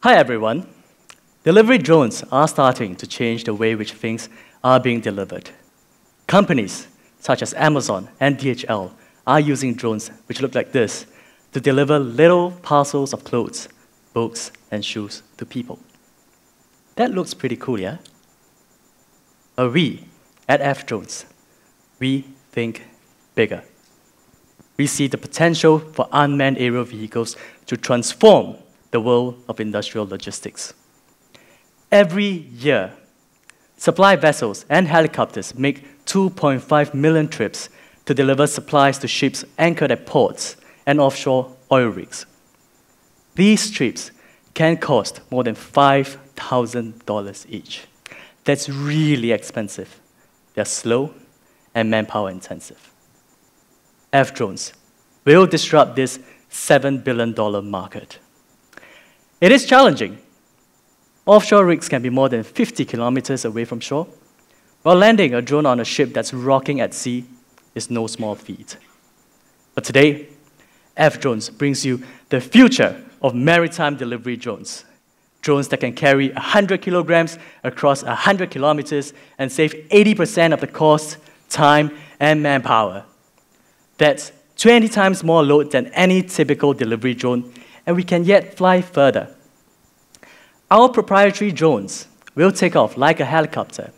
Hi everyone. Delivery drones are starting to change the way which things are being delivered. Companies such as Amazon and DHL are using drones which look like this to deliver little parcels of clothes, books, and shoes to people. That looks pretty cool, yeah? But we, at F-Drones, we think bigger. We see the potential for unmanned aerial vehicles to transform the world of industrial logistics. Every year, supply vessels and helicopters make 2.5 million trips to deliver supplies to ships anchored at ports and offshore oil rigs. These trips can cost more than $5,000 each. That's really expensive. They're slow and manpower intensive. F-Drones will disrupt this $7 billion market. It is challenging. Offshore rigs can be more than 50 kilometers away from shore, while landing a drone on a ship that's rocking at sea is no small feat. But today, F-Drones brings you the future of maritime delivery drones. Drones that can carry 100 kilograms across 100 kilometers and save 80% of the cost, time, and manpower. That's 20 times more load than any typical delivery drone, and we can yet fly further. Our proprietary drones will take off like a helicopter,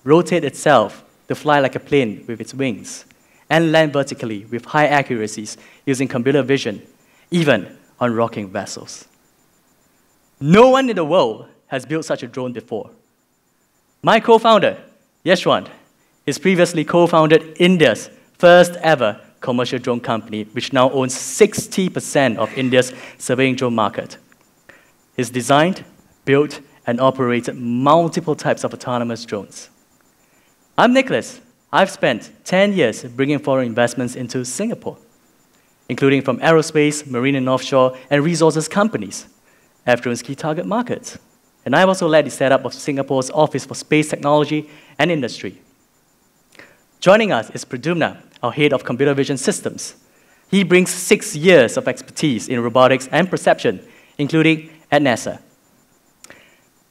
rotate itself to fly like a plane with its wings, and land vertically with high accuracies using computer vision, even on rocking vessels. No one in the world has built such a drone before. My co-founder, Yeshwant, has previously co-founded India's first ever commercial drone company, which now owns 60% of India's surveying drone market. He's designed, built, and operated multiple types of autonomous drones. I'm Nicholas. I've spent 10 years bringing foreign investments into Singapore, including from aerospace, marine and offshore, and resources companies, F-Drone's key target markets. And I've also led the setup of Singapore's Office for Space Technology and Industry. Joining us is Pradyumna, our head of computer vision systems. He brings 6 years of expertise in robotics and perception, including at NASA.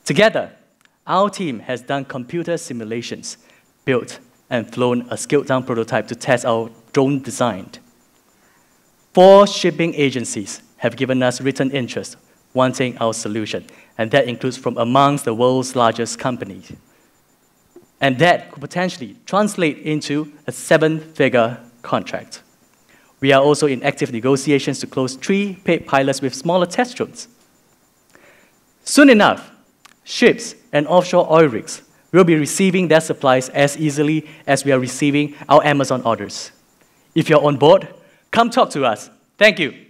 Together, our team has done computer simulations, built and flown a scaled-down prototype to test our drone design. 4 shipping agencies have given us written interest wanting our solution, and that includes from amongst the world's largest companies. And that could potentially translate into a 7-figure contract. We are also in active negotiations to close 3 paid pilots with smaller test drones. Soon enough, ships and offshore oil rigs will be receiving their supplies as easily as we are receiving our Amazon orders. If you're on board, come talk to us. Thank you.